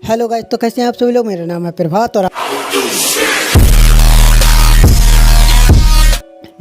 Hello guys, तो कैसे हैं आप सभी लोग। मेरा नाम है प्रभात और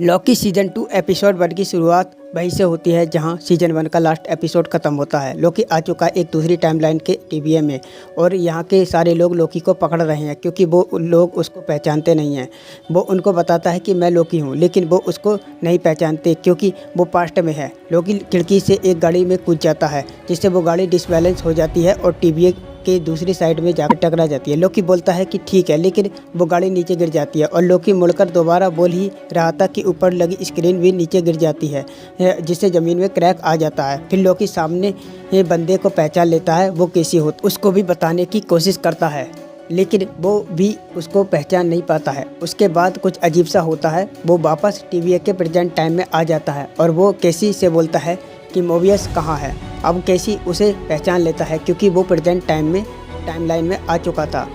लॉकी सीजन 2 एपिसोड 1 की शुरुआत वहीं से होती है जहां सीजन 1 का लास्ट एपिसोड खत्म होता है। लॉकी आ चुका है एक दूसरी टाइमलाइन के टीवीए में और यहां के सारे लोग लॉकी को पकड़ रहे हैं क्योंकि वो लोग उसको पहचानते नहीं हैं। वो उनको बताता है कि मैं लॉकी हूं, लेकिन वो उसको नहीं पहचानते क्योंकि वो पास्ट में है। लॉकी खिड़की से एक गाड़ी में कूद जाता है जिससे वो गाड़ी डिसबैलेंस हो जाती है और टीवीए के दूसरी साइड में जाकर टकरा जाती है। लॉकी बोलता है कि ठीक है, लेकिन वो गाड़ी नीचे गिर जाती है और लॉकी मुड़कर दोबारा बोल ही रहा था कि ऊपर लगी स्क्रीन भी नीचे गिर जाती है जिससे ज़मीन में क्रैक आ जाता है। फिर लॉकी सामने बंदे को पहचान लेता है, वो कैसी हो उसको भी बताने की कोशिश करता है, लेकिन वो भी उसको पहचान नहीं पाता है। उसके बाद कुछ अजीब सा होता है, वो वापस टीवीए के प्रेजेंट टाइम में आ जाता है और वो कैसी से बोलता है कि मोबियस कहाँ है। अब कैसी उसे पहचान लेता है क्योंकि वो प्रेजेंट टाइमलाइन में आ चुका था।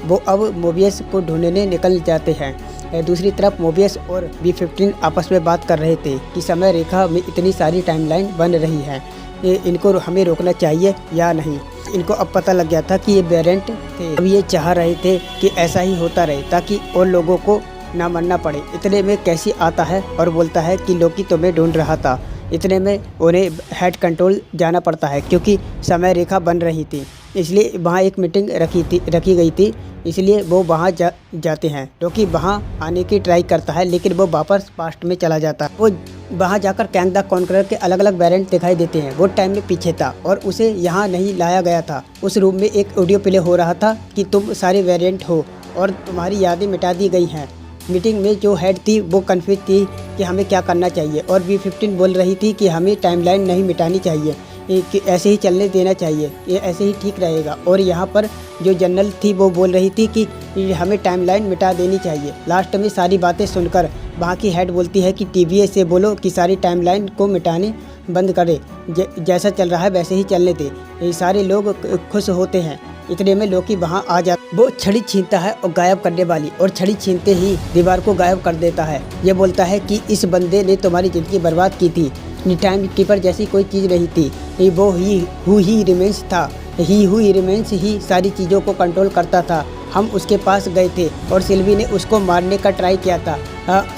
वो अब मोबियस को ढूंढने निकल जाते हैं। दूसरी तरफ मोबियस और B15 आपस में बात कर रहे थे कि समय रेखा में इतनी सारी टाइमलाइन बन रही है, इनको हमें रोकना चाहिए या नहीं। इनको अब पता लग गया था कि ये वेरिएंट थे। अब ये चाह रहे थे कि ऐसा ही होता रहे ताकि और लोगों को ना मरना पड़े। इतने में कैसी आता है और बोलता है कि लॉकी तुम्हें ढूंढ रहा था। इतने में उन्हें हेड कंट्रोल जाना पड़ता है क्योंकि समय रेखा बन रही थी, इसलिए वहाँ एक मीटिंग रखी गई थी, इसलिए वो वहाँ जाते हैं। लॉकी वहाँ आने की ट्राई करता है लेकिन वो वापस पास्ट में चला जाता है। वो वहाँ जाकर कैंग द कॉन्करर के अलग अलग वेरिएंट दिखाई देते हैं। वो टाइम में पीछे था और उसे यहाँ नहीं लाया गया था। उस रूम में एक ऑडियो प्ले हो रहा था कि तुम सारे वेरिएंट हो और तुम्हारी यादें मिटा दी गई हैं। मीटिंग में जो हेड थी वो कन्फ्यूज थी कि हमें क्या करना चाहिए और B15 बोल रही थी कि हमें टाइमलाइन नहीं मिटानी चाहिए, कि ऐसे ही चलने देना चाहिए, ये ऐसे ही ठीक रहेगा। और यहाँ पर जो जनरल थी वो बोल रही थी कि हमें टाइमलाइन मिटा देनी चाहिए। लास्ट में सारी बातें सुनकर वहाँ की हेड बोलती है कि टीवीए से बोलो कि सारी टाइमलाइन को मिटाने बंद करे, जैसा चल रहा है वैसे ही चलने दे। ये सारे लोग खुश होते हैं। इतने में लॉकी वहाँ आ जाता। वो छड़ी छीनता है और गायब करने वाली, और छड़ी छीनते ही दीवार को गायब कर देता है। ये बोलता है कि इस बंदे ने तुम्हारी ज़िंदगी बर्बाद की थी। टाइम कीपर जैसी कोई चीज़ नहीं थी, वो ही रिमेंस था। ही रिमेंस ही सारी चीज़ों को कंट्रोल करता था। हम उसके पास गए थे और सिल्वी ने उसको मारने का ट्राई किया था।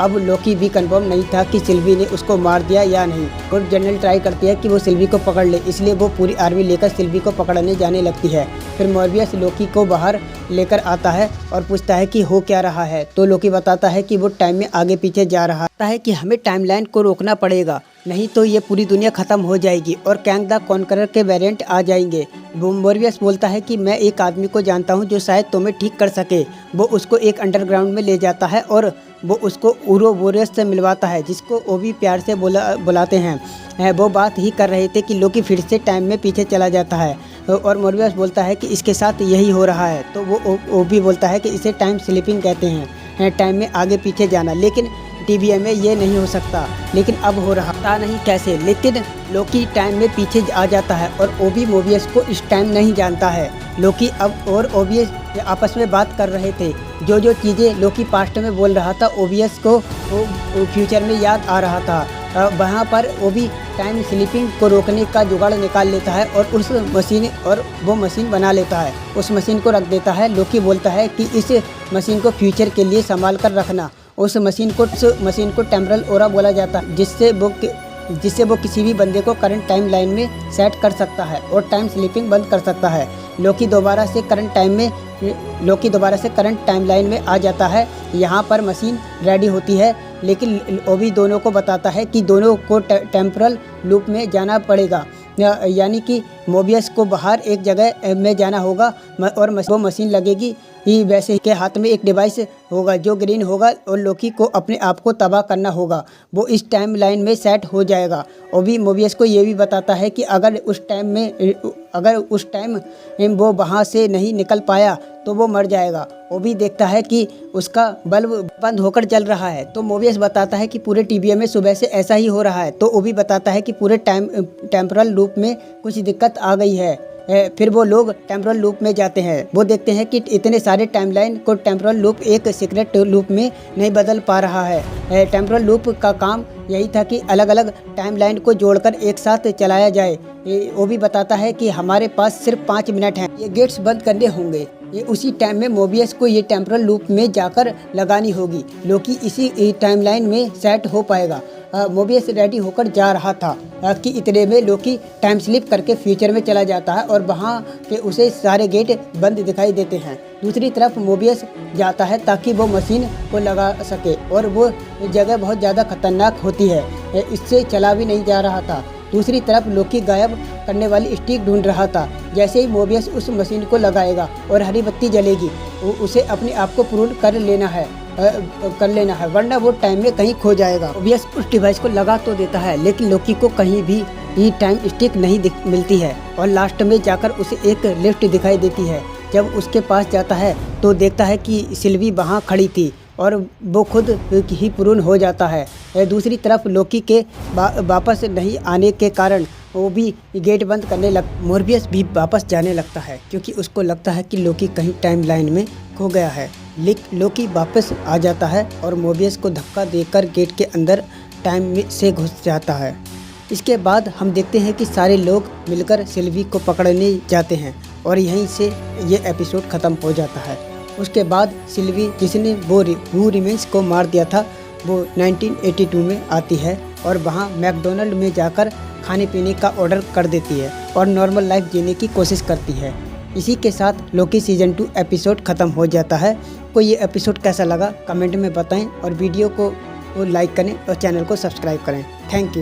अब लॉकी भी कंफर्म नहीं था कि सिल्वी ने उसको मार दिया या नहीं। और जनरल ट्राई करती है कि वो सिल्वी को पकड़ ले, इसलिए वो पूरी आर्मी लेकर सिल्वी को पकड़ने जाने लगती है। फिर मोबियस लॉकी को बाहर लेकर आता है और पूछता है कि हो क्या रहा है। तो लॉकी बताता है कि वो टाइम में आगे पीछे जा रहा है कि हमें टाइमलाइन को रोकना पड़ेगा, नहीं तो ये पूरी दुनिया ख़त्म हो जाएगी और कैंग द कॉन्करर के वेरिएंट आ जाएंगे। मोबियस बोलता है कि मैं एक आदमी को जानता हूँ जो शायद तुम्हें ठीक कर सके। वो उसको एक अंडरग्राउंड में ले जाता है और वो उसको उरोबोरस से मिलवाता है, जिसको वो भी प्यार से बुलाते हैं। वो बात ही कर रहे थे कि लॉकी फिर से टाइम में पीछे चला जाता है और मोबियस बोलता है कि इसके साथ यही हो रहा है। तो वो भी बोलता है कि इसे टाइम स्लिपिंग कहते हैं, टाइम में आगे पीछे जाना। लेकिन टीवीए में ये नहीं हो सकता, लेकिन अब हो रहा था नहीं कैसे। लेकिन लॉकी टाइम में पीछे आ जाता है और ओबी मोबियस को इस टाइम नहीं जानता है। लॉकी अब और ओबियस आपस में बात कर रहे थे। जो चीज़ें लॉकी पास्ट में बोल रहा था ओबियस को फ्यूचर में याद आ रहा था। वहाँ पर वो भी टाइम स्लिपिंग को रोकने का जुगाड़ निकाल लेता है और वो मशीन बना लेता है। उस मशीन को रख देता है। लॉकी बोलता है कि इस मशीन को फ्यूचर के लिए संभाल कर रखना। उस मशीन को टेम्परल ओरा बोला जाता है, जिससे वो किसी भी बंदे को करंट टाइम लाइन में सेट कर सकता है और टाइम स्लिपिंग बंद कर सकता है। लॉकी दोबारा से करंट टाइम लाइन में आ जाता है। यहाँ पर मशीन रेडी होती है, लेकिन ओबी दोनों को बताता है कि दोनों को टेम्परल लूप में जाना पड़ेगा, यानी कि मोबियस को बाहर एक जगह में जाना होगा और वो मशीन लगेगी ही। वैसे के हाथ में एक डिवाइस होगा जो ग्रीन होगा और लॉकी को अपने आप को तबाह करना होगा। वो इस टाइम लाइन में सेट हो जाएगा। और भी मोबियस को ये भी बताता है कि अगर उस टाइम वो वहाँ से नहीं निकल पाया तो वो मर जाएगा। वो भी देखता है कि उसका बल्ब बंद होकर जल रहा है। तो मोबियस बताता है कि पूरे टीवीए में सुबह से ऐसा ही हो रहा है। तो वो भी बताता है कि पूरे टेम्परल लूप में कुछ दिक्कत आ गई है। फिर वो लोग टेम्पोरल लूप में जाते हैं। वो देखते हैं कि इतने सारे टाइमलाइन को टेम्पोरल लूप एक सीक्रेट लूप में नहीं बदल पा रहा है। टेम्पोरल लूप का काम यही था कि अलग अलग टाइमलाइन को जोड़कर एक साथ चलाया जाए। वो भी बताता है कि हमारे पास सिर्फ 5 मिनट हैं, ये गेट्स बंद करने होंगे। ये उसी टाइम में मोबियस को ये टेम्पोरल लूप में जाकर लगानी होगी। लोकी इसी टाइमलाइन में सेट हो पाएगा। मोबियस रेडी होकर जा रहा था कि इतने में लोकी टाइम स्लिप करके फ्यूचर में चला जाता है और वहाँ के उसे सारे गेट बंद दिखाई देते हैं। दूसरी तरफ मोबियस जाता है ताकि वो मशीन को लगा सके और वो जगह बहुत ज़्यादा खतरनाक होती है, इससे चला भी नहीं जा रहा था। दूसरी तरफ लोकी गायब करने वाली स्टिक ढूंढ रहा था। जैसे ही मोबियस उस मशीन को लगाएगा और हरी बत्ती जलेगी, उसे अपने आप को प्रूव कर लेना है वरना वो टाइम में कहीं खो जाएगा। मोबियस उस डिवाइस को लगा तो देता है लेकिन लोकी को कहीं भी ये टाइम स्टिक नहीं मिलती है और लास्ट में जाकर उसे एक लिफ्ट दिखाई देती है। जब उसके पास जाता है तो देखता है कि सिल्वी वहाँ खड़ी थी और वो खुद ही पूर्ण हो जाता है। दूसरी तरफ लोकी के वापस नहीं आने के कारण वो भी गेट बंद करने मोरबियस भी वापस जाने लगता है क्योंकि उसको लगता है कि लोकी कहीं टाइमलाइन में खो गया है। लोकी वापस आ जाता है और मोरबियस को धक्का देकर गेट के अंदर टाइम से घुस जाता है। इसके बाद हम देखते हैं कि सारे लोग मिलकर सिल्वी को पकड़ने जाते हैं और यहीं से ये एपिसोड ख़त्म हो जाता है। उसके बाद सिल्वी जिसने वो रिमेंस को मार दिया था वो 1982 में आती है और वहाँ मैकडोनल्ड में जाकर खाने पीने का ऑर्डर कर देती है और नॉर्मल लाइफ जीने की कोशिश करती है। इसी के साथ लोकी सीज़न 2 एपिसोड ख़त्म हो जाता है। को ये एपिसोड कैसा लगा कमेंट में बताएं और वीडियो को लाइक करें और चैनल को सब्सक्राइब करें। Thank you.